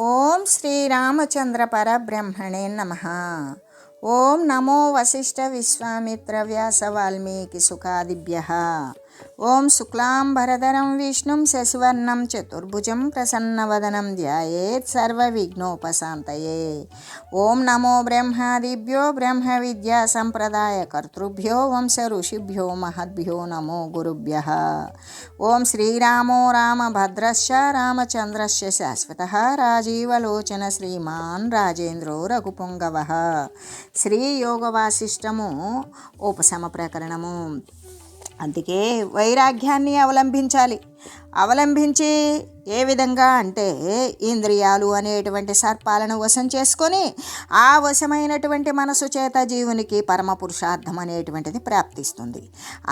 ఓం శ్రీరామచంద్ర పరబ్రహ్మణే నమః. ఓం నమో వశిష్ఠ విశ్వామిత్ర వ్యాస వాల్మీకి సుఖాదిభ్యః. ఓం శుక్లాంబరధరం విష్ణుం శశివర్ణం చతుర్భుజం ప్రసన్నవదనం ధ్యాయేత్ సర్వవిఘ్నోపశాంతయే. ఓం నమో బ్రహ్మాదిభ్యో బ్రహ్మ విద్యా సంప్రదాయ కర్తృభ్యో వంశ ఋషిభ్యో మహద్భ్యో నమో గురుభ్యః. ఓం శ్రీరామో రామభద్రశ్చ రామచంద్రశ్చ శాశ్వతః రాజీవలోచన శ్రీమాన్ రాజేంద్రో రఘుపుంగవః. శ్రీ యోగ వాసిష్టము ఉపశమ ప్రకరణము. అందుకే వైరాగ్యాన్ని అవలంబించి ఏ విధంగా అంటే ఇంద్రియాలు అనేటువంటి సర్పాలను వశం చేసుకొని ఆ వశమైనటువంటి మనసు చేత జీవునికి పరమ పురుషార్థం అనేటువంటిది ప్రాప్తిస్తుంది.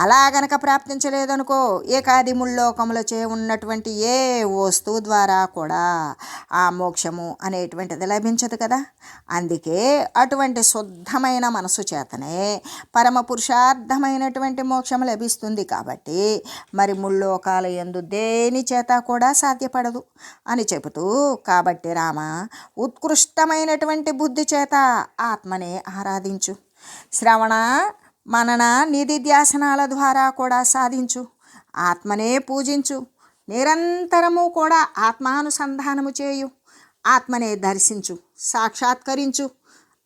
అలా గనక ప్రాప్తించలేదనుకో ఏకాది ముల్లోకములచే ఉన్నటువంటి ఏ వస్తువు ద్వారా కూడా ఆ మోక్షము అనేటువంటిది లభించదు కదా. అందుకే అటువంటి శుద్ధమైన మనసు చేతనే పరమ పురుషార్థమైనటువంటి మోక్షం లభిస్తుంది. కాబట్టి మరి ముల్లోకాల యందు దేని చేత కూడా సాధ్యపడదు అని చెబుతూ, కాబట్టి రామ ఉత్కృష్టమైనటువంటి బుద్ధి చేత ఆత్మనే ఆరాధించు, శ్రవణ మనన నిధిధ్యాసనాల ద్వారా కూడా సాధించు, ఆత్మనే పూజించు, నిరంతరము కూడా ఆత్మానుసంధానము చేయు, ఆత్మనే దర్శించు, సాక్షాత్కరించు,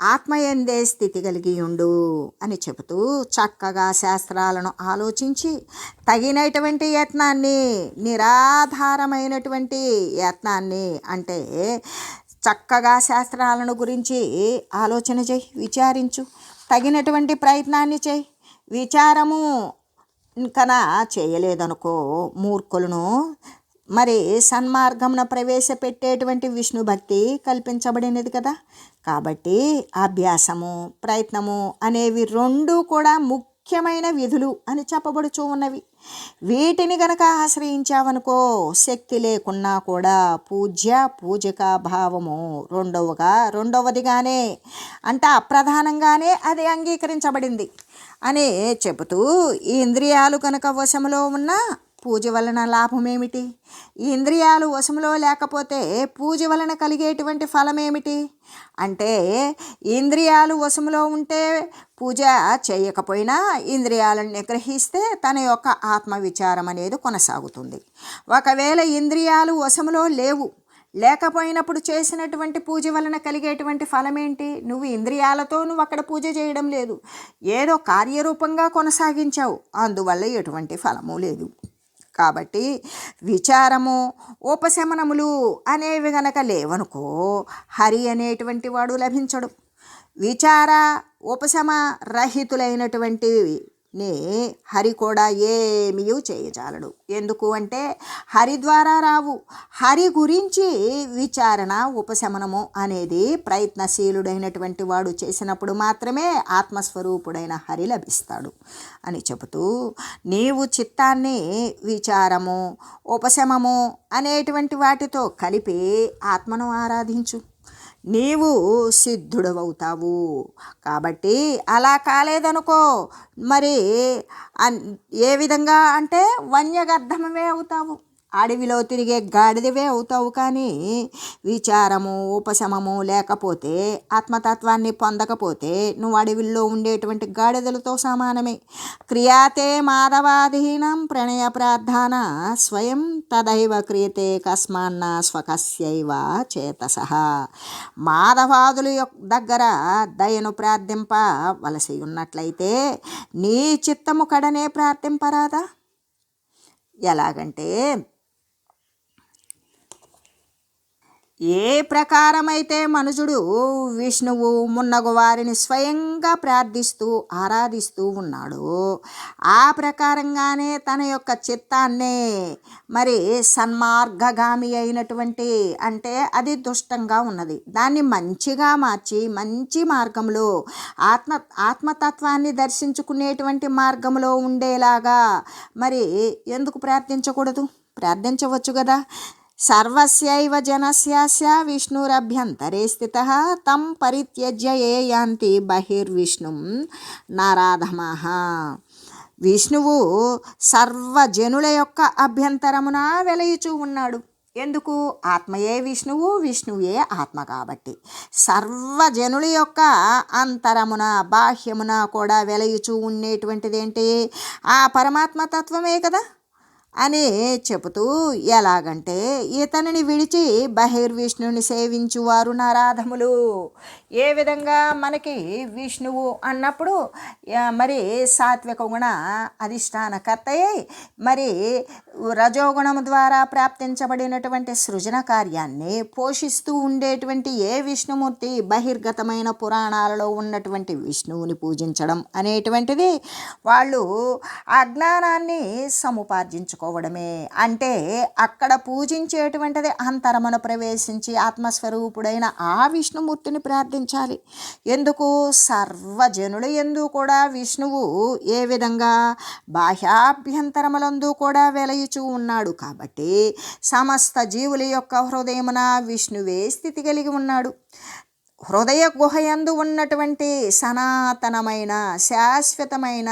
ఆత్మయందే స్థితి కలిగి ఉండు అని చెబుతూ చక్కగా శాస్త్రాలను ఆలోచించి తగినటువంటి యత్నాన్ని, నిరాధారమైనటువంటి యత్నాన్ని అంటే చక్కగా శాస్త్రాలను గురించి ఆలోచన చేయి, విచారించు, తగినటువంటి ప్రయత్నాన్ని చేయి. విచారము కన్నా చేయలేదనుకో మూర్ఖులను మరి సన్మార్గమున ప్రవేశపెట్టేటువంటి విష్ణు భక్తి కల్పించబడినది కదా. కాబట్టి అభ్యాసము ప్రయత్నము అనేవి రెండు కూడా ముఖ్యమైన విధులు అని చెప్పబడుచూ ఉన్నవి. వీటిని గనక ఆశ్రయించావనుకో శక్తి లేకున్నా కూడా పూజిక భావము రెండవదిగానే అంటే అప్రధానంగానే అది అంగీకరించబడింది అని చెబుతూ, ఈ ఇంద్రియాలు కనుక వశములో ఉన్న పూజ వలన లాభం ఏమిటి? ఈ ఇంద్రియాలు వశంలో లేకపోతే పూజ వలన కలిగేటువంటి ఫలం ఏమిటి అంటే, ఇంద్రియాలు వశంలో ఉంటే పూజ చేయకపోయినా ఇంద్రియాలను నిగ్రహిస్తే తన యొక్క ఆత్మవిచారం అనేది కొనసాగుతుంది. ఒకవేళ ఇంద్రియాలు వశంలో లేకపోయినప్పుడు చేసినటువంటి పూజ వలన కలిగేటువంటి ఫలం ఏంటి? నువ్వు ఇంద్రియాలతో అక్కడ పూజ చేయడం లేదు, ఏదో కార్యరూపంగా కొనసాగించావు, అందువల్ల ఎటువంటి ఫలము లేదు. కాబట్టి విచారము ఉపశమనములు అనేవి గనక లేవనుకో హరి అనేటువంటి వాడు లభించడు. విచార ఉపశమ రహితులైనటువంటి హరి కూడా ఏమీ చేయజాలడు. ఎందుకు అంటే హరి ద్వారా రావు. హరి గురించి విచారణ ఉపశమనము అనేది ప్రయత్నశీలుడైనటువంటి వాడు చేసినప్పుడు మాత్రమే ఆత్మస్వరూపుడైన హరి లభిస్తాడు అని చెబుతూ, నీవు చిత్తాన్ని విచారము ఉపశమము అనేటువంటి వాటితో కలిపి ఆత్మను ఆరాధించు, నీవు సిద్ధుడవవుతావు. కాబట్టి అలా కాలేదనుకో మరి ఏ విధంగా అంటే వన్యగర్ధమవే అవుతావు, అడవిలో తిరిగే గాడిదవే అవుతావు. కానీ విచారము ఉపశమము లేకపోతే ఆత్మతత్వాన్ని పొందకపోతే నువ్వు అడవిలో ఉండేటువంటి గాడిదలతో సమానమే. క్రియాతే మాధవాధీనం ప్రణయ ప్రార్థన స్వయం తదైవ క్రియతే కస్మాన్న స్వకస్యైవ చేతసః. మాధవాదుల దగ్గర దయను ప్రార్థింపవలసి ఉన్నట్లయితే నీ చిత్తము కడనే ప్రార్థింపరాదా? ఎలాగంటే, ఏ ప్రకారమైతే మనుజుడు విష్ణువు మున్నగు వారిని స్వయంగా ప్రార్థిస్తూ ఆరాధిస్తూ ఉన్నాడో ఆ ప్రకారంగానే తన యొక్క చిత్తాన్నే మరి సన్మార్గగామి అయినటువంటి అంటే అది దుష్టంగా ఉన్నది దాన్ని మంచిగా మార్చి మంచి మార్గంలో ఆత్మతత్వాన్ని దర్శించుకునేటువంటి మార్గంలో ఉండేలాగా మరి ఎందుకు ప్రార్థించకూడదు? ప్రార్థించవచ్చు కదా. సర్వస్యైవ జనస్యాస్య విష్ణురభ్యంతరే స్థితః తం పరిత్యజ్య ఏ యాంతి బహిర్విష్ణుం నారాధమాః. విష్ణువు సర్వజనుల యొక్క అభ్యంతరమున వెలయుచూ ఉన్నాడు. ఎందుకు? ఆత్మయే విష్ణువు, విష్ణువే ఆత్మ కాబట్టి. సర్వజనుల యొక్క అంతరమున బాహ్యమున కూడా వెలయుచూ ఉండేటువంటిది ఏంటి? ఆ పరమాత్మ తత్వమే కదా అని చెబుతూ, ఎలాగంటే ఇతనిని విడిచి బహిర్విష్ణుని సేవించువారు నరాధములు. ఏ విధంగా మనకి విష్ణువు అన్నప్పుడు మరి సాత్విక గుణ అధిష్టానకర్తయ్యి మరి రజోగుణము ద్వారా ప్రాప్తించబడినటువంటి సృజన కార్యాన్ని పోషిస్తూ ఉండేటువంటి ఏ విష్ణుమూర్తి బహిర్గతమైన పురాణాలలో ఉన్నటువంటి విష్ణువుని పూజించడం అనేటువంటిది వాళ్ళు అజ్ఞానాన్ని సముపార్జించుకోవడమే. అంటే అక్కడ పూజించేటువంటిది అంతరమున ప్రవేశించి ఆత్మస్వరూపుడైన ఆ విష్ణుమూర్తిని ప్రార్థించాలి. ఎందుకు? సర్వజనుల యందు కూడా విష్ణువు ఏ విధంగా బాహ్యాభ్యంతరములందు కూడా వెలయుచూ ఉన్నాడు కాబట్టి సమస్త జీవుల యొక్క హృదయమున విష్ణువే స్థితి కలిగి ఉన్నాడు. హృదయ గుహయందు ఉన్నటువంటి సనాతనమైన శాశ్వతమైన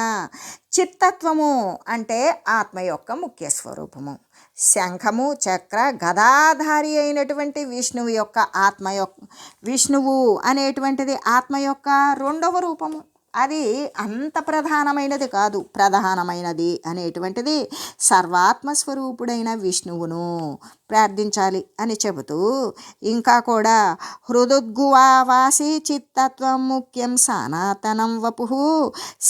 చిత్తత్వము అంటే ఆత్మ యొక్క ముఖ్య స్వరూపము. శంఖము చక్ర గదాధారి అయినటువంటి విష్ణువు యొక్క విష్ణువు అనేటువంటిది ఆత్మ యొక్క రెండవ రూపము. అది అంత ప్రధానమైనది కాదు. ప్రధానమైనది అనేటువంటిది సర్వాత్మస్వరూపుడైన విష్ణువును ప్రార్థించాలి అని చెబుతూ ఇంకా కూడా హృదుద్గువాసి చిత్తత్వం ముఖ్యం సనాతనం వపు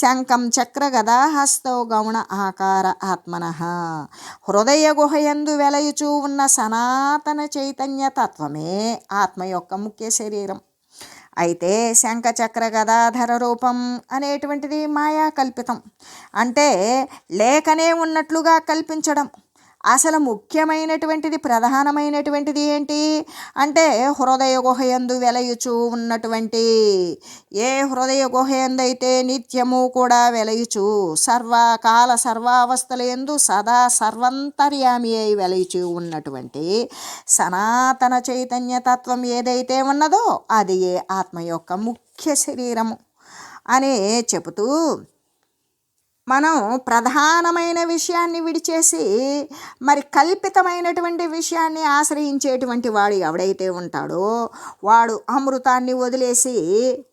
శంఖం చక్ర గదా హస్తో గౌణ ఆకార ఆత్మన. హృదయ గుహయందు వెలయుచూ ఉన్న సనాతన చైతన్య తత్వమే ఆత్మ యొక్క ముఖ్య శరీరం. అయితే శంఖచక్ర గదాధర రూపం అనేటువంటిది మాయా కల్పితం. అంటే లేకనే ఉన్నట్లుగా కల్పించడం. అసలు ముఖ్యమైనటువంటిది ప్రధానమైనటువంటిది ఏంటి అంటే హృదయ గుహయందు వెలయుచూ ఉన్నటువంటి ఏ హృదయ గుహయందైతే నిత్యము కూడా వెలయుచూ సర్వకాల సర్వావస్థల యందు సదా సర్వంతర్యామి అయి వెలయుచూ ఉన్నటువంటి సనాతన చైతన్య తత్వం ఏదైతే ఉన్నదో అది ఏ ఆత్మ యొక్క ముఖ్య శరీరము అని చెబుతూ, మనం ప్రధానమైన విషయాన్ని విడిచేసి మరి కల్పితమైనటువంటి విషయాన్ని ఆశ్రయించేటువంటి వాడు ఎవడైతే ఉంటాడో వాడు అమృతాన్ని వదిలేసి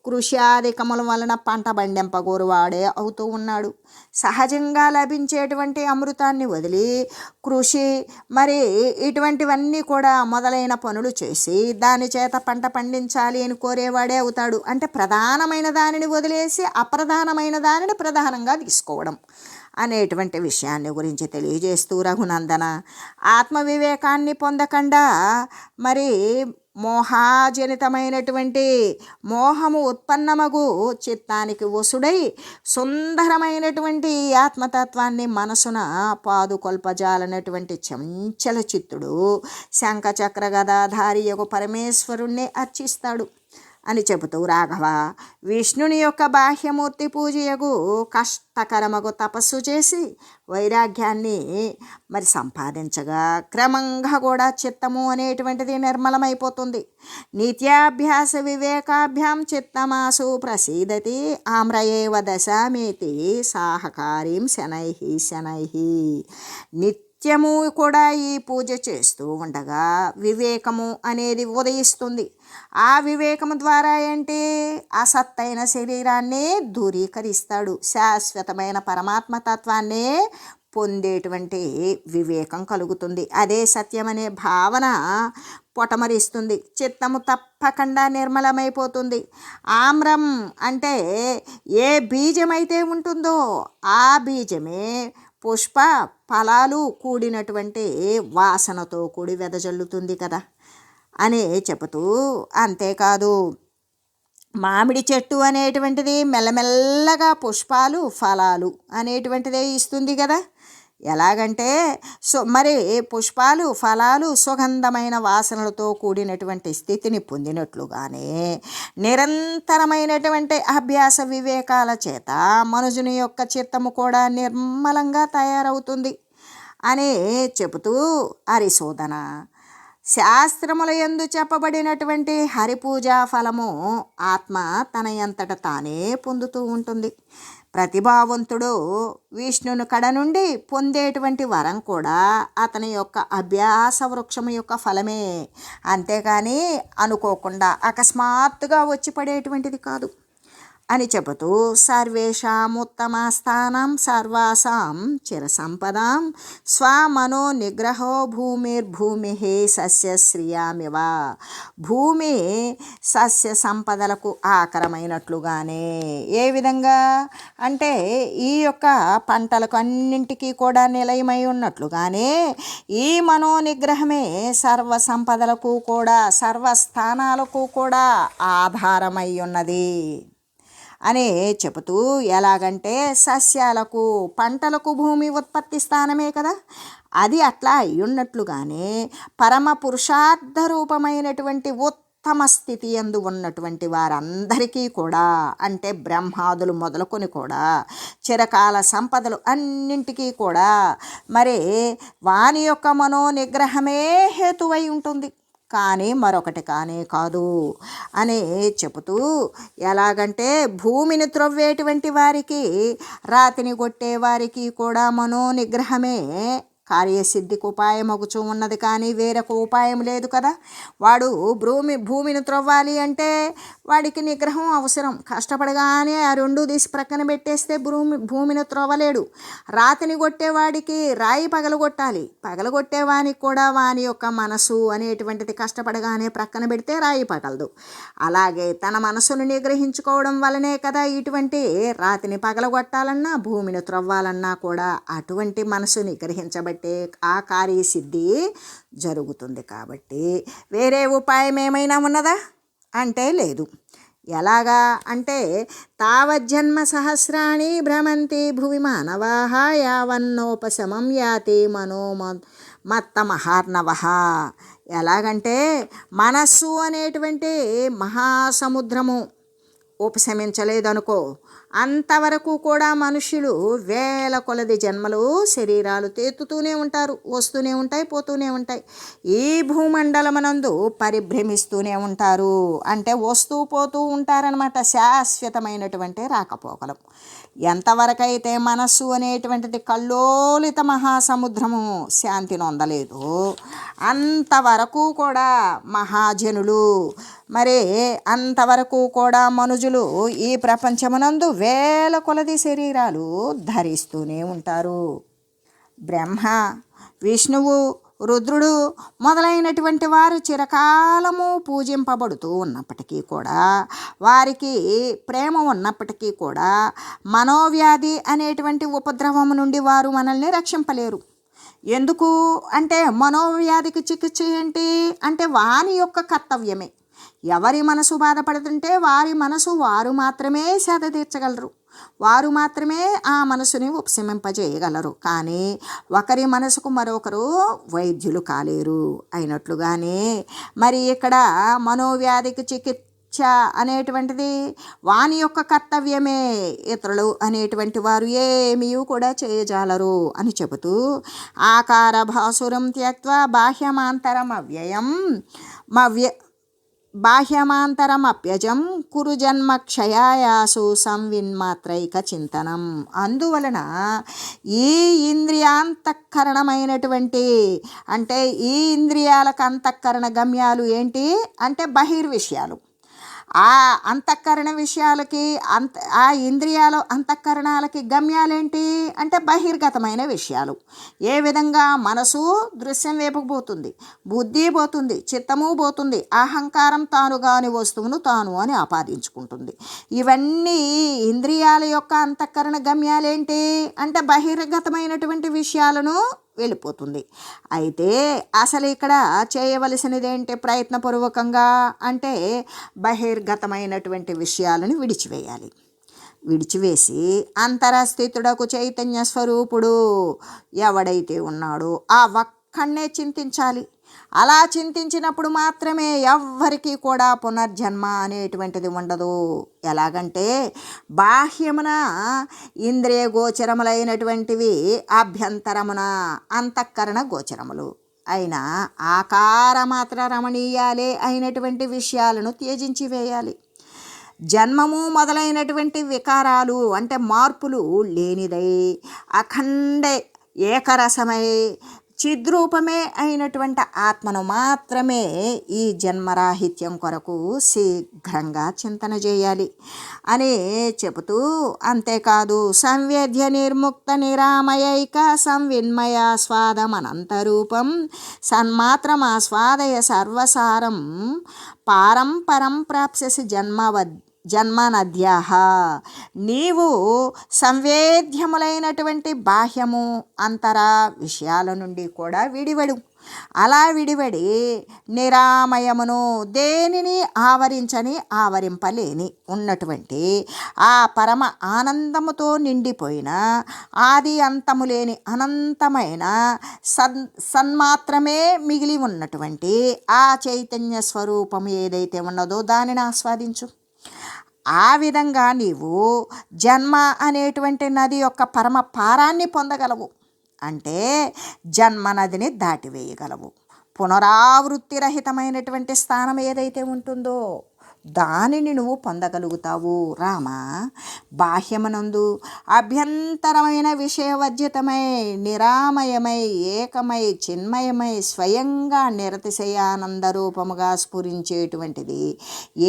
కృష్యాధికముల వలన పంట బండెంపగోరు వాడే అవుతూ ఉన్నాడు. సహజంగా లభించేటువంటి అమృతాన్ని వదిలి కృషి మరి ఇటువంటివన్నీ కూడా మొదలైన పనులు చేసి దాని చేత పంట పండించాలి అని కోరేవాడే అవుతాడు. అంటే ప్రధానమైన దానిని వదిలేసి అప్రధానమైన దానిని ప్రధానంగా తీసుకోవడం అనేటువంటి విషయాన్ని గురించి తెలియజేస్తూ, రఘునందన ఆత్మవివేకాన్ని పొందకుండా మరి మోహాజనితమైనటువంటి మోహము ఉత్పన్నమగు చిత్తానికి వసుడై సుందరమైనటువంటి ఆత్మతత్వాన్ని మనసున పాదుకొల్పజాలనటువంటి చంచల చిత్తుడు శంఖచక్ర గదాధారి యొక్క పరమేశ్వరుణ్ణి అర్చిస్తాడు అని చెబుతూ, రాఘవ విష్ణుని యొక్క బాహ్యమూర్తి పూజయగు కష్టకరమగు తపస్సు చేసి వైరాగ్యాన్ని మరి సంపాదించగా క్రమంగా కూడా చిత్తము అనేటువంటిది నిర్మలమైపోతుంది. నిత్యాభ్యాస వివేకాభ్యాం చిత్తమాసు ప్రసీదతి ఆమ్రయేవ దశామేతి సాహకారీం శనై శనై. నిత్యము కూడా ఈ పూజ చేస్తూ ఉండగా వివేకము అనేది ఉదయిస్తుంది. ఆ వివేకము ద్వారా ఏంటి? అసత్తైన శరీరాన్ని దూరీకరిస్తాడు. శాశ్వతమైన పరమాత్మతత్వాన్ని పొందేటువంటి వివేకం కలుగుతుంది. అదే సత్యమనే భావన పొటమరిస్తుంది. చిత్తము తప్పకుండా నిర్మలమైపోతుంది. ఆమ్రం అంటే ఏ బీజమైతే ఉంటుందో ఆ బీజమే పుష్ప ఫలాలు కూడినటువంటి వాసనతో కూడి వెదజల్లుతుంది కదా అని చెబుతూ, అంతేకాదు మామిడి చెట్టు అనేటువంటిది మెల్లమెల్లగా పుష్పాలు ఫలాలు అనేటువంటిదే ఇస్తుంది కదా. ఎలాగంటే మరి పుష్పాలు ఫలాలు సుగంధమైన వాసనలతో కూడినటువంటి స్థితిని పొందినట్లుగానే నిరంతరమైనటువంటి అభ్యాస వివేకాల చేత మనుషుని యొక్క చిత్తము కూడా నిర్మలంగా తయారవుతుంది అని చెబుతూ, హరిశోధన శాస్త్రముల యందు చెప్పబడినటువంటి హరిపూజా ఫలము ఆత్మ తన అంతట తానే పొందుతూ ఉంటుంది. ప్రతిభావంతుడు విష్ణుని కడ నుండి పొందేటువంటి వరం కూడా అతని యొక్క అభ్యాస వృక్షం యొక్క ఫలమే, అంతేకాని అనుకోకుండా అకస్మాత్తుగా వచ్చి పడేటువంటిది కాదు అని చెబుతూ సర్వేషాం ఉత్తమ స్థానం సర్వాసాం చిరసంపదాం స్వమనో నిగ్రహో భూమిర్భూమి సస్యశ్రియామివ. భూమి సస్య సంపదలకు ఆకరమైనట్లుగానే, ఏ విధంగా అంటే ఈ యొక్క పంటలకు అన్నింటికీ కూడా నిలయమై ఉన్నట్లుగానే ఈ మనోనిగ్రహమే సర్వ సంపదలకు కూడా సర్వస్థానాలకు కూడా ఆధారమై ఉన్నది అని చెబుతూ, ఎలాగంటే సస్యాలకు పంటలకు భూమి ఉత్పత్తి స్థానమే కదా, అది అట్లా అయ్యున్నట్లుగానే పరమ పురుషార్థ రూపమైనటువంటి ఉత్తమ స్థితి యందు ఉన్నటువంటి వారందరికీ కూడా, అంటే బ్రహ్మాదులు మొదలుకొని కూడా చిరకాల సంపదలు అన్నింటికీ కూడా మరి వాని యొక్క మనోనిగ్రహమే హేతువై ఉంటుంది, కానీ మరొకటి కానే కాదు అని చెబుతూ, ఎలాగంటే భూమిని త్రవ్వేటువంటి వారికి రాతిని కొట్టే వారికి కూడా మనోనిగ్రహమే కార్యసిద్ధికి ఉపాయమగుచూ ఉన్నది, కానీ వేరొక ఉపాయం లేదు కదా. వాడు భూమిని త్రవ్వాలి అంటే వాడికి నిగ్రహం అవసరం. కష్టపడగానే ఆ రెండు తీసి ప్రక్కన పెట్టేస్తే భూమిని త్రవ్వలేడు. రాతిని కొట్టేవాడికి రాయి పగలగొట్టాలి. పగలగొట్టేవానికి కూడా వాని యొక్క మనసు అనేటువంటిది కష్టపడగానే ప్రక్కన పెడితే రాయి పగలదు. అలాగే తన మనసును నిగ్రహించుకోవడం వలనే కదా ఇటువంటి రాతిని పగలగొట్టాలన్నా భూమిని త్రవ్వాలన్నా కూడా అటువంటి మనసు నిగ్రహించబట్టి ఆ కార్యసిద్ధి జరుగుతుంది. కాబట్టి వేరే ఉపాయం ఏమైనా ఉన్నదా అంటే లేదు. ఎలాగా అంటే తావజ్జన్మ సహస్రాణి భ్రమంతి భువి మానవాః యావన్నోపశమం యాతి మనోమత్తమహార్ణవః. ఎలాగంటే మనస్సు అనేటువంటి మహాసముద్రము ఉపశమించలేదనుకో, అంతవరకు కూడా మనుషులు వేల కొలది జన్మలు శరీరాలు తేతుతూనే ఉంటారు, వస్తూనే ఉంటాయి, పోతూనే ఉంటాయి. ఈ భూమండలమునందు పరిభ్రమిస్తూనే ఉంటారు, అంటే వస్తూ పోతూ ఉంటారనమాట. శాశ్వతమైనటువంటి రాకపోకలం. ఎంతవరకైతే మనస్సు అనేటువంటిది కల్లోలిత మహాసముద్రము శాంతి నొందలేదు, అంతవరకు కూడా మహాజనులు మరి అంతవరకు కూడా మనుజులు ఈ ప్రపంచమునందు వేల కొలది శరీరాలు ధరిస్తూనే ఉంటారు. బ్రహ్మ, విష్ణువు, రుద్రుడు మొదలైనటువంటి వారు చిరకాలము పూజింపబడుతూ ఉన్నప్పటికీ కూడా, వారికి ప్రేమ ఉన్నప్పటికీ కూడా మనోవ్యాధి అనేటువంటి ఉపద్రవము నుండి వారు మనల్ని రక్షింపలేరు. ఎందుకు అంటే మనోవ్యాధికి చికిత్స ఏంటి అంటే వాని యొక్క కర్తవ్యమే. ఎవరి మనసు బాధపడుతుంటే వారి మనసు వారు మాత్రమే సేద తీర్చగలరు, వారు మాత్రమే ఆ మనసుని ఉపశమింపజేయగలరు. కానీ ఒకరి మనసుకు మరొకరు వైద్యులు కాలేరు అయినట్లుగానే మరి ఇక్కడ మనోవ్యాధికి చికిత్స అనేటువంటిది వాని యొక్క కర్తవ్యమే. ఇతరులు అనేటువంటి వారు ఏమీ కూడా చేయజాలరు అని చెబుతూ, ఆకార భాసురం త్యక్త్వా బాహ్యమాంతరమప్యజం కురు జన్మ క్షయాయాసు సంవిన్మాత్రైక చింతనం. అందువలన ఈ ఇంద్రియాంతఃకరణమైనటువంటి అంటే ఈ ఇంద్రియాలకు అంతఃకరణ గమ్యాలు ఏంటి అంటే బహిర్విషయాలు. ఆ అంతఃకరణ విషయాలకి ఆ ఇంద్రియాల అంతఃకరణాలకి గమ్యాలేంటి అంటే బహిర్గతమైన విషయాలు. ఏ విధంగా మనసు దృశ్యం వైపుకు పోతుంది, బుద్ధి పోతుంది, చిత్తము పోతుంది, అహంకారం తాను కాని వస్తువును తాను అని ఆపాదించుకుంటుంది. ఇవన్నీ ఇంద్రియాల యొక్క అంతఃకరణ గమ్యాలేంటి అంటే బహిర్గతమైనటువంటి విషయాలను వెళ్ళిపోతుంది. అయితే అసలు ఇక్కడ చేయవలసినది ఏంటి ప్రయత్నపూర్వకంగా అంటే బహిర్గతమైనటువంటి విషయాలను విడిచివేయాలి. విడిచివేసి అంతరస్థితుడకు చైతన్య స్వరూపుడు ఎవడైతే ఉన్నాడో ఆ ఒక్కడే చింతించాలి. అలా చింతించినప్పుడు మాత్రమే ఎవ్వరికీ కూడా పునర్జన్మ అనేటువంటిది ఉండదు. ఎలాగంటే బాహ్యమున ఇంద్రియ గోచరములైనటువంటివి, అభ్యంతరమున అంతఃకరణ గోచరములు అయిన ఆకార మాత్ర రమణీయాలే అయినటువంటి విషయాలను త్యజించి వేయాలి. జన్మము మొదలైనటువంటి వికారాలు అంటే మార్పులు లేనిదై అఖండ ఏకరసమై చిద్రూపమే అయినటువంటి ఆత్మను మాత్రమే ఈ జన్మరాహిత్యం కొరకు శీఘ్రంగా చింతన చేయాలి అని చెబుతూ, అంతేకాదు సంవేద్య నిర్ముక్త నిరామయైక సంవిన్మయ స్వాదమనంతరూపం సన్మాత్రమాస్వాదయ సర్వసారం పారంపరం ప్రాప్స్యసి జన్మనద్యాహ. నీవు సంవేద్యములైనటువంటి బాహ్యము అంతర విషయాల నుండి కూడా విడివడు. అలా విడివడి నిరామయమును దేనిని ఆవరించని ఆవరింపలేని ఉన్నటువంటి ఆ పరమ ఆనందముతో నిండిపోయిన ఆది అంతము లేని అనంతమైన సన్మాత్రమే మిగిలి ఉన్నటువంటి ఆ చైతన్య స్వరూపం ఏదైతే ఉన్నదో దానిని ఆస్వాదించు. ఆ విధంగా నీవు జన్మ అనేటువంటి నది యొక్క పరమ పారాన్ని పొందగలవు. అంటే జన్మ నదిని దాటివేయగలవు. పునరావృత్తి రహితమైనటువంటి స్థానం ఏదైతే ఉంటుందో దానిని నువ్వు పొందగలుగుతావు. రామ, బాహ్యమనందు అభ్యంతరమైన విషయవర్జితమై నిరామయమై ఏకమై చిన్మయమై స్వయంగా నిరతిశయానంద రూపముగా స్ఫురించేటువంటిది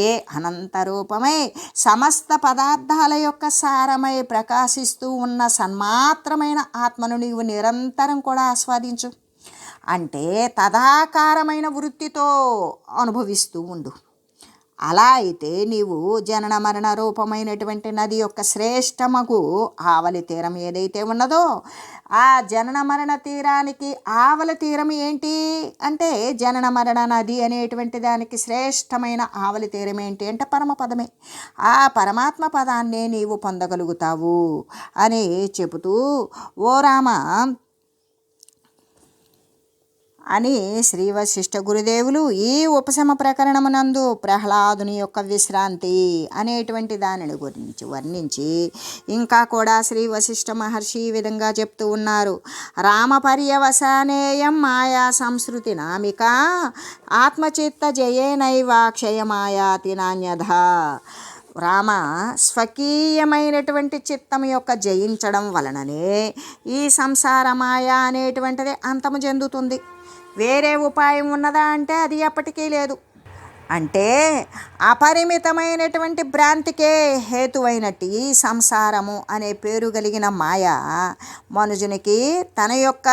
ఏ అనంత రూపమై సమస్త పదార్థాల యొక్క సారమై ప్రకాశిస్తూ ఉన్న సన్మాత్రమైన ఆత్మను నీవు నిరంతరం కూడా ఆస్వాదించు. అంటే తదాకారమైన వృత్తితో అనుభవిస్తూ ఉండు. అలా అయితే నీవు జనన మరణ రూపమైనటువంటి నది యొక్క శ్రేష్టమగు ఆవలి తీరం ఏదైతే ఉన్నదో ఆ జనన మరణ తీరానికి ఆవలి తీరం ఏంటి అంటే జనన మరణ నది అనేటువంటి దానికి శ్రేష్టమైన ఆవలి తీరం ఏంటి అంటే పరమపదమే. ఆ పరమాత్మ పదాన్నే నీవు పొందగలుగుతావు అని చెబుతూ, ఓ రామ అని శ్రీ వశిష్ఠ గురుదేవులు ఈ ఉపశమ ప్రకరణమునందు ప్రహ్లాదుని యొక్క విశ్రాంతి అనేటువంటి దానిని గురించి వర్ణించి ఇంకా కూడా శ్రీ వశిష్ఠ మహర్షి ఈ విధంగా చెప్తూ ఉన్నారు. రామ పర్యవసానేయం మాయా సంస్కృతి నామిక ఆత్మచిత్త జయేనైవాక్షయమాయాతి నాణ్యధ. రామ, స్వకీయమైనటువంటి చిత్తం యొక్క జయించడం వలననే ఈ సంసార మాయ అనేటువంటిది అంతము చెందుతుంది. వేరే ఉపాయం ఉన్నదా అంటే అది ఎప్పటికీ లేదు. అంటే అపరిమితమైనటువంటి భ్రాంతికే హేతువైనట్టు ఈ సంసారము అనే పేరు కలిగిన మాయ మనుజునికి తన యొక్క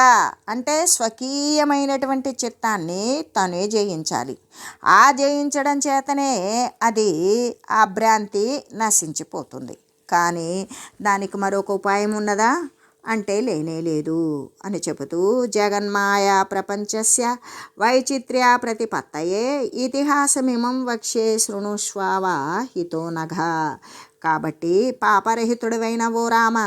అంటే స్వకీయమైనటువంటి చిత్తాన్ని తనే జయించాలి. ఆ జయించడం చేతనే అది ఆ భ్రాంతి నశించిపోతుంది. కానీ దానికి మరొక ఉపాయం ఉన్నదా అంటే లేనే లేదు అని చెబుతూ, జగన్మాయా ప్రపంచస్య వైచిత్ర్య ప్రతిపత్తయే ఇతిహాసమిమం వక్ష్యే శృణుష్వావా హితో నఘ. కాబట్టి పాపరహితుడైన ఓ రామ,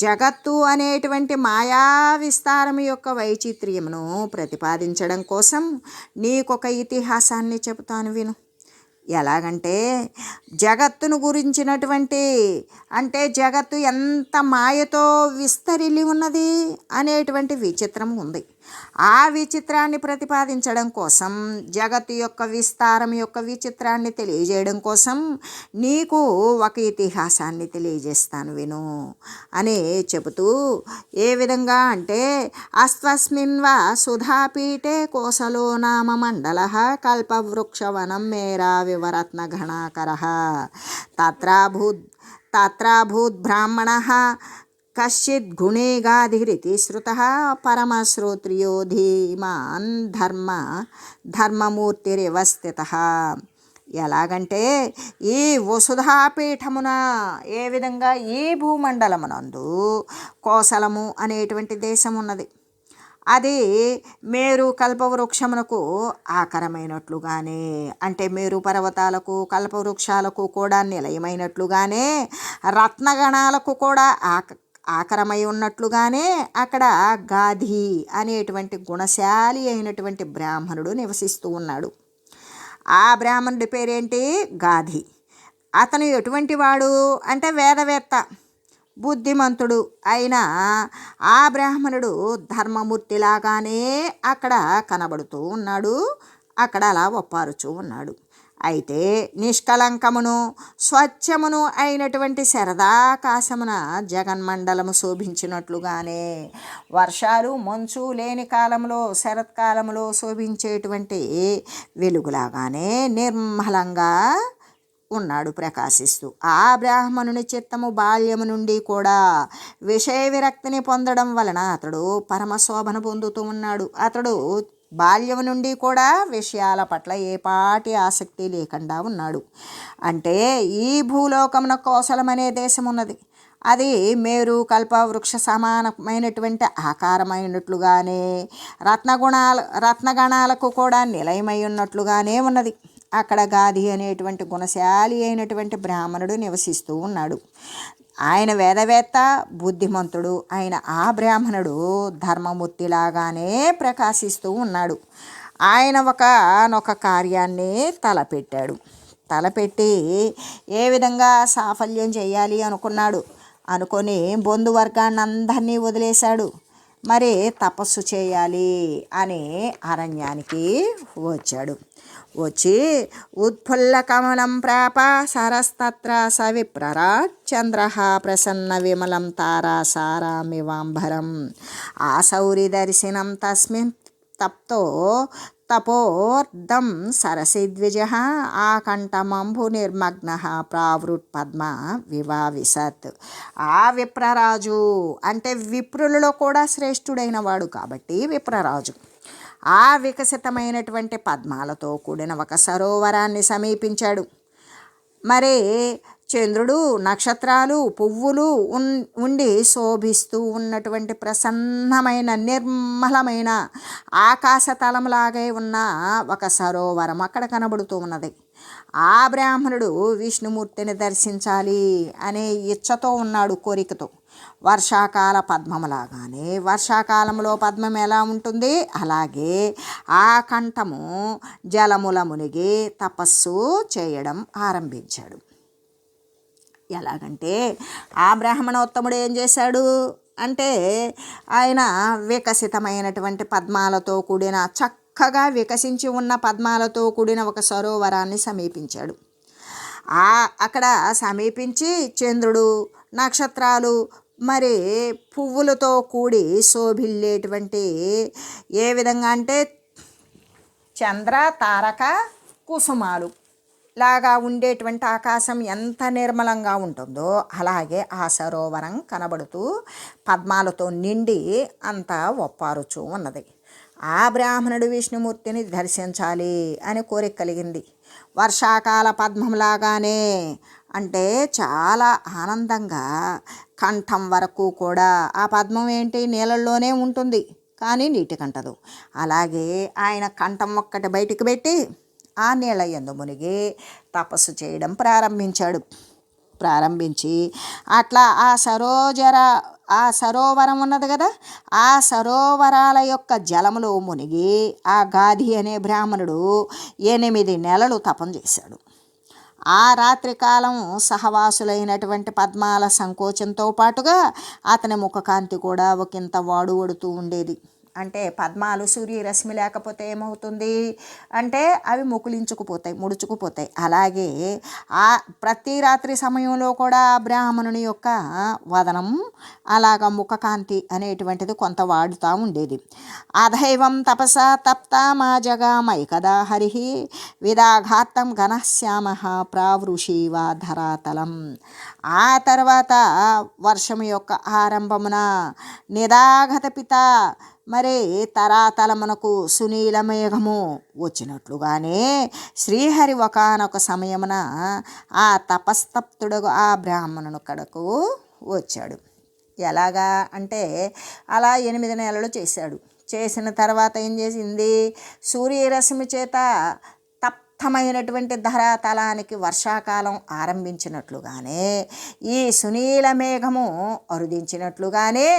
జగత్తు అనేటువంటి మాయా విస్తారం యొక్క వైచిత్ర్యమును ప్రతిపాదించడం కోసం నీకొక ఇతిహాసాన్ని చెబుతాను విను. ఎలాగంటే జగత్తును గురించినటువంటి అంటే జగత్తు ఎంత మాయతో విస్తరిల్లి ఉన్నది అనేటువంటి విచిత్రం ఉంది. ఆ విచిత్రాన్ని ప్రతిపాదించడం కోసం జగత్తు యొక్క విస్తారం యొక్క విచిత్రాన్ని తెలియజేయడం కోసం నీకు ఒక ఇతిహాసాన్ని తెలియజేస్తాను విను అని చెబుతూ, ఏ విధంగా అంటే అస్వస్మిన్ వా సుధాపీఠే కోసలో నామ మండల కల్పవృక్షవనం మేరా వివరత్న ఘనాకర తత్రాభూత్ బ్రాహ్మణ కశ్చిద్ గుణేగాధిరితి శ్రుతః పరమశ్రోత్రియో ధీమాన్ ధర్మమూర్తిరివ స్థితః. ఎలాగంటే ఈ వసుధాపీఠమున ఏ విధంగా ఈ భూమండలమునందు కోసలము అనేటువంటి దేశం ఉన్నది. అది మేరు కల్పవృక్షమునకు ఆకరమైనట్లుగానే అంటే మేరు పర్వతాలకు కల్పవృక్షాలకు కూడా నిలయమైనట్లుగానే రత్నగణాలకు కూడా ఆకరమై ఉన్నట్లుగానే అక్కడ గాధి అనేటువంటి గుణశాలి అయినటువంటి బ్రాహ్మణుడు నివసిస్తూ ఉన్నాడు. ఆ బ్రాహ్మణుడి పేరేంటి? గాధి. అతను ఎటువంటి వాడు అంటే వేదవేత్త, బుద్ధిమంతుడు అయిన ఆ బ్రాహ్మణుడు ధర్మమూర్తిలాగానే అక్కడ కనబడుతూ ఉన్నాడు. అక్కడ అలా ఒప్పారుచూ ఉన్నాడు. అయితే నిష్కలంకమును స్వచ్ఛమును అయినటువంటి శరదాకాశమున జగన్మండలము శోభించినట్లుగానే వర్షాలు మంచు లేని కాలంలో శరత్కాలంలో శోభించేటువంటి వెలుగులాగానే నిర్మలంగా ఉన్నాడు ప్రకాశిస్తూ. ఆ బ్రాహ్మణుని చిత్తము బాల్యము నుండి కూడా విషయ విరక్తిని పొందడం వలన అతడు పరమశోభను పొందుతూ ఉన్నాడు. అతడు బాల్యం నుండి కూడా విషయాల పట్ల ఏపాటి ఆసక్తి లేకుండా ఉన్నాడు. అంటే ఈ భూలోకమున కోసలమనే దేశం ఉన్నది. అది మేరు కల్ప వృక్ష సమానమైనటువంటి ఆకారమైనట్లుగానే రత్నగణాలకు కూడా నిలయమై ఉన్నట్లుగానే ఉన్నది. అక్కడ గాది అనేటువంటి గుణశాలి అయినటువంటి బ్రాహ్మణుడు నివసిస్తూ ఉన్నాడు. ఆయన వేదవేత్త, బుద్ధిమంతుడు అయిన ఆ బ్రాహ్మణుడు ధర్మమూర్తిలాగానే ప్రకాశిస్తూ ఉన్నాడు. ఆయన ఒకనొక కార్యాన్ని తలపెట్టి ఏ విధంగా సాఫల్యం చేయాలి అనుకొని బంధువర్గాన్ని అందరినీ వదిలేశాడు. మరి తపస్సు చేయాలి అని అరణ్యానికి వచ్చి ఉత్ఫుల్ల కమలం ప్రాప సరస్తత్ర సవిప్రరాట్ చంద్ర ప్రసన్న విమలం తారాసారామివాంబరం ఆసౌరి దర్శనం తస్మిన్ తపోర్ధం సరసిద్విజ ఆకంఠమంభు నిర్మగ్న ప్రావృట్ పద్మ వివావిసత్. ఆ విప్రరాజు అంటే విప్రులలో కూడా శ్రేష్ఠుడైన వాడు కాబట్టి విప్రరాజు ఆ వికసితమైనటువంటి పద్మాలతో కూడిన ఒక సరోవరాన్ని సమీపించాడు. మరి చంద్రుడు, నక్షత్రాలు, పువ్వులు ఉండి శోభిస్తూ ఉన్నటువంటి ప్రసన్నమైన నిర్మలమైన ఆకాశతలంలాగే ఉన్న ఒక సరోవరం అక్కడ కనబడుతూ ఉన్నది. ఆ బ్రాహ్మణుడు విష్ణుమూర్తిని దర్శించాలి అనే ఇచ్చతో ఉన్నాడు, కోరికతో. వర్షాకాల పద్మములాగానే వర్షాకాలంలో పద్మం ఎలా ఉంటుంది అలాగే ఆ కంఠము జలముల మునిగి తపస్సు చేయడం ఆరంభించాడు. ఎలాగంటే ఆ బ్రాహ్మణోత్తముడు ఏం చేశాడు అంటే ఆయన వికసితమైనటువంటి పద్మాలతో కూడిన చక్కగా వికసించి ఉన్న పద్మాలతో కూడిన ఒక సరోవరాన్ని సమీపించాడు. అక్కడ సమీపించి చంద్రుడు, నక్షత్రాలు, మరి పువ్వులతో కూడి శోభిల్లేటువంటి ఏ విధంగా అంటే చంద్ర, తారక, కుసుమాలు లాగా ఉండేటువంటి ఆకాశం ఎంత నిర్మలంగా ఉంటుందో అలాగే ఆ సరోవరం కనబడుతూ పద్మాలతో నిండి అంతా ఒప్పారుచూ ఉన్నది. ఆ బ్రాహ్మణుడు విష్ణుమూర్తిని దర్శించాలి అని కోరిక కలిగింది. వర్షాకాల పద్మంలాగానే అంటే చాలా ఆనందంగా కంఠం వరకు కూడా ఆ పద్మం ఏంటి నీళ్ళల్లోనే ఉంటుంది కానీ నీటి కంటదు. అలాగే ఆయన కంఠం ఒక్కటి బయటికి పెట్టి ఆ నీళ్ళ యందు మునిగి తపస్సు చేయడం ప్రారంభించి అట్లా ఆ సరోవరం ఉన్నది కదా, ఆ సరోవరాల యొక్క జలములో మునిగి ఆ గాది అనే బ్రాహ్మణుడు 8 నెలలు తపం చేశాడు. ఆ రాత్రికాలం సహవాసులైనటువంటి పద్మాల సంకోచంతో పాటుగా అతని ముఖకాంతి కూడా ఒకంత వాడుతూ ఉండేది. అంటే పద్మాలు సూర్యరశ్మి లేకపోతే ఏమవుతుంది అంటే అవి ముడుచుకుపోతాయి. అలాగే ఆ ప్రతి రాత్రి సమయంలో కూడా బ్రాహ్మణుని యొక్క వదనం అలాగ ముఖకాంతి అనేటువంటిది కొంత వాడుతూ ఉండేది. అధైవం తపస తప్త మా జగామైకదా హరి విదాఘాతం ఘనశ్యామ ప్రావృషీవ ధరాతలం. ఆ తర్వాత వర్షం యొక్క ఆరంభమున నిదాఘత పిత మరి తరాతలమునకు సునీల మేఘము వచ్చినట్లుగానే శ్రీహరి ఒకానొక సమయమున ఆ తపస్తప్తుడు ఆ బ్రాహ్మణుని కడకు వచ్చాడు. ఎలాగా అంటే అలా 8 నెలలు చేసిన తర్వాత ఏం చేసింది, సూర్యరశ్మి చేత తప్తమైనటువంటి ధరాతలానికి వర్షాకాలం ఆరంభించినట్లుగానే ఈ సునీల మేఘము అరుదించినట్లుగానే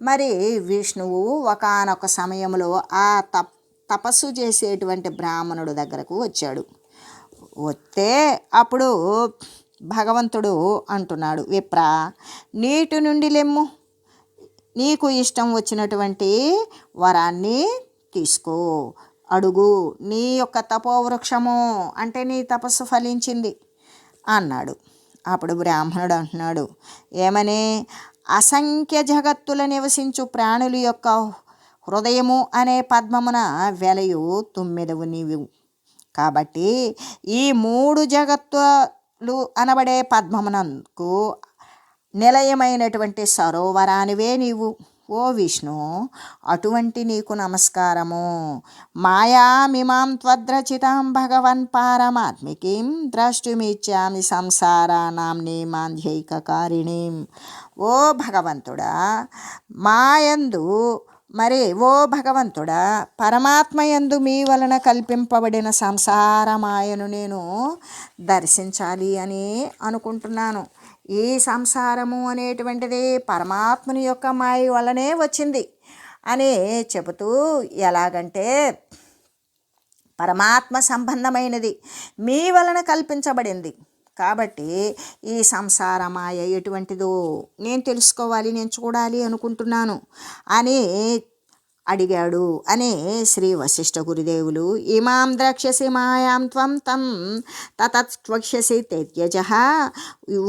మరి విష్ణువు ఒకానొక సమయంలో ఆ తపస్సు చేసేటువంటి బ్రాహ్మణుడు దగ్గరకు వస్తే అప్పుడు భగవంతుడు అంటున్నాడు, విప్ర నీటి నుండి లెమ్ము, నీకు ఇష్టం వచ్చినటువంటి వరాన్ని తీసుకో అడుగు, నీ యొక్క తపోవృక్షము అంటే నీ తపస్సు ఫలించింది అన్నాడు. అప్పుడు బ్రాహ్మణుడు అంటున్నాడు, ఏమని? అసంఖ్య జగత్తుల నివసించు ప్రాణుల యొక్క హృదయము అనే పద్మమున వెలయు 9వ నీవు. కాబట్టి ఈ 3 జగత్తులు అనబడే పద్మమునకు నిలయమైనటువంటి సరోవరానివే నీవు ఓ విష్ణు. అటువంటి నీకు నమస్కారము. మాయామిమాం త్వద్రచితాం భగవన్ పారమాత్మికీం ద్రష్టుమిచ్చామి సంసారానాం నీమాంధ్యైకకారిణీం. ఓ భగవంతుడా, మాయందు ఓ భగవంతుడా, పరమాత్మయందు మీ వలన కల్పింపబడిన సంసారమాయను నేను దర్శించాలి అని అనుకుంటున్నాను. ఈ సంసారము అనేటువంటిది పరమాత్మని యొక్క మాయ వల్లనే వచ్చింది అని చెబుతూ, ఎలాగంటే పరమాత్మ సంబంధమైనది, మీ వలన కల్పించబడింది. కాబట్టి ఈ సంసార మాయ ఎటువంటిదో నేను తెలుసుకోవాలి, నేను చూడాలి అనుకుంటున్నాను అని అడిగాడు అని శ్రీ వశిష్ఠ గురుదేవులు ఇమాం ద్రక్ష్యసి మాయాం త్వం తం తతత్వక్ష్యసి తేత్యజ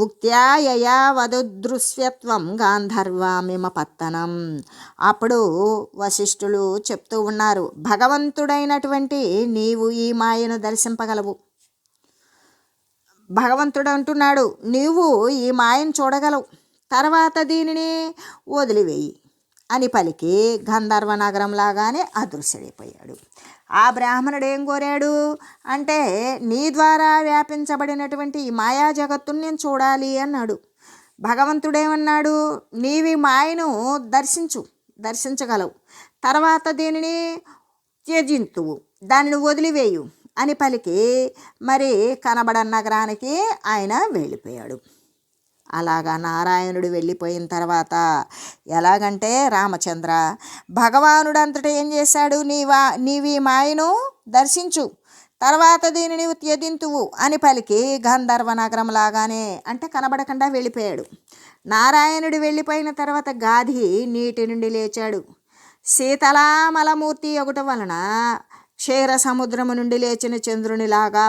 ఉక్త్యా యయా వదుదృశ్యత్వం గాంధర్వామిమ పత్తనం. అప్పుడు వశిష్ఠులు చెప్తూ ఉన్నారు, భగవంతుడైనటువంటి నీవు ఈ మాయను దర్శింపగలవు. భగవంతుడు అంటున్నాడు, నీవు ఈ మాయను చూడగలవు, తర్వాత దీనిని వదిలివేయి అని పలికి గంధర్వ నగరంలాగానే అదృశ్యుడైపోయాడు. ఆ బ్రాహ్మణుడు ఏం కోరాడు అంటే, నీ ద్వారా వ్యాపించబడినటువంటి ఈ మాయా జగత్తుని నేను చూడాలి అన్నాడు. భగవంతుడేమన్నాడు, నీవి మాయను దర్శించగలవు, తర్వాత దీనిని త్యజింతువు, దానిని వదిలివేయు అని పలికి కనబడని నగరానికి ఆయన వెళ్ళిపోయాడు. అలాగా నారాయణుడు వెళ్ళిపోయిన తర్వాత ఎలాగంటే, రామచంద్ర భగవానుడు అంతటా ఏం చేశాడు, నీవి మాయను దర్శించు, తర్వాత దీనిని త్యజింతువు అని పలికి గంధర్వ నగరం లాగానే అంటే కనబడకుండా వెళ్ళిపోయాడు. నారాయణుడు వెళ్ళిపోయిన తర్వాత గాధి నీటి నుండి లేచాడు. శీతలామలమూర్తి ఒకటి వలన క్షీర సముద్రము నుండి లేచిన చంద్రునిలాగా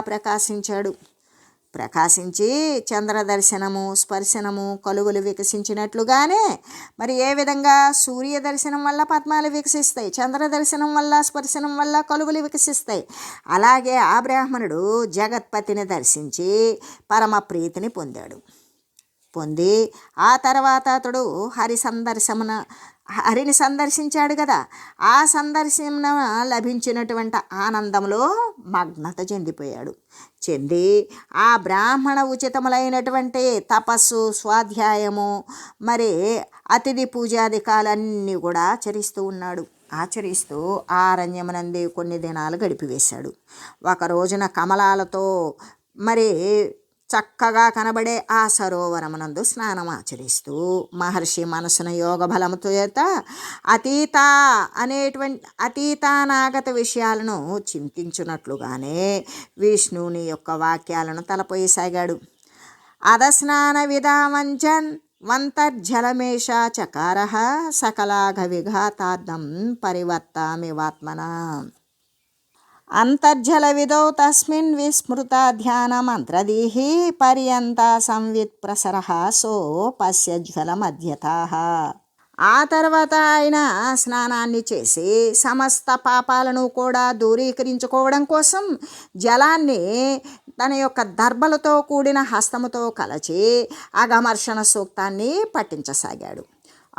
ప్రకాశించి చంద్ర దర్శనము స్పర్శనము కలుగులు వికసించినట్లుగానే ఏ విధంగా సూర్య దర్శనం వల్ల పద్మాలు వికసిస్తాయి, చంద్ర దర్శనం వల్ల స్పర్శనం వల్ల కలుగులు వికసిస్తాయి, అలాగే ఆ బ్రాహ్మణుడు జగత్పతిని దర్శించి పరమ ప్రీతిని పొంది ఆ తర్వాత అతడు హరిని సందర్శించాడు కదా. ఆ సందర్శన లభించినటువంటి ఆనందంలో మగ్నత చెంది ఆ బ్రాహ్మణ ఉచితములైనటువంటి తపస్సు స్వాధ్యాయము అతిథి పూజాధికాలన్నీ కూడా ఆచరిస్తూ ఆరణ్యమునంది కొన్ని దినాలు గడిపివేశాడు. ఒక రోజున కమలాలతో చక్కగా కనబడే ఆ సరోవరమునందు స్నానం ఆచరిస్తూ మహర్షి మనసున యోగ బలముతో చేత అతీతానాగత విషయాలను చింతించున్నట్లుగానే విష్ణువుని యొక్క వాక్యాలను తలపోయసాగాడు. అదస్నాన విధామంజన్ వంతర్జలమేష చకార సకలాఘ విఘాతార్థం పరివర్తామివాత్మన. అంతర్జల విదౌ తస్మిన్ విస్మృత ధ్యాన మంత్రదీహి పర్యంత సంవిత్ ప్రసర సో పశ్య జ్వల మధ్యతాః. ఆ తర్వాత ఆయన స్నానాన్ని చేసి సమస్త పాపాలను కూడా దూరీకరించుకోవడం కోసం జలాన్ని తన యొక్క దర్భలతో కూడిన హస్తముతో కలచి అగమర్షణ సూక్తాన్ని పఠించసాగాడు.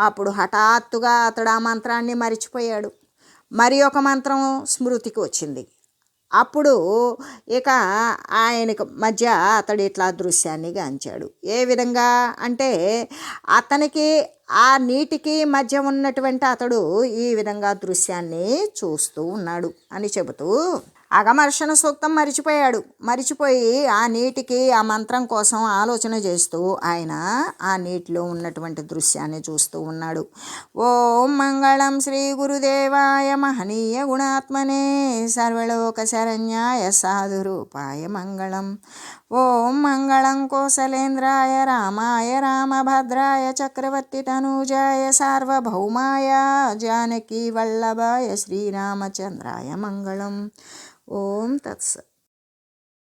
అప్పుడు హఠాత్తుగా అతడు ఆ మంత్రాన్ని మరిచిపోయాడు. మరి ఒక మంత్రం స్మృతికి వచ్చింది. అప్పుడు ఆయనకు మధ్య అతడు ఇట్లా దృశ్యాన్ని గాంచాడు. ఏ విధంగా అంటే, అతనికి ఆ నీటికి మధ్య ఉన్నటువంటి అతడు ఈ విధంగా దృశ్యాన్ని చూస్తూ ఉన్నాడు అని చెబుతూ అగమర్షణ సూక్తం మరిచిపోయి ఆ నీటికి ఆ మంత్రం కోసం ఆలోచన చేస్తూ ఆయన ఆ నీటిలో ఉన్నటువంటి దృశ్యాన్ని చూస్తూ ఉన్నాడు. ఓం మంగళం శ్రీ గురుదేవాయ మహనీయ గుణాత్మనే సర్వలోక శరణ్యాయ సాధురూపాయ మంగళం. ఓం మంగళం కోసలేంద్రాయ రామాయ రామభద్రాయ చక్రవర్తి తనూజాయ సార్వభౌమాయ జానకీ వల్లభాయ శ్రీరామచంద్రాయ మంగళం. ఓం తత్సత్.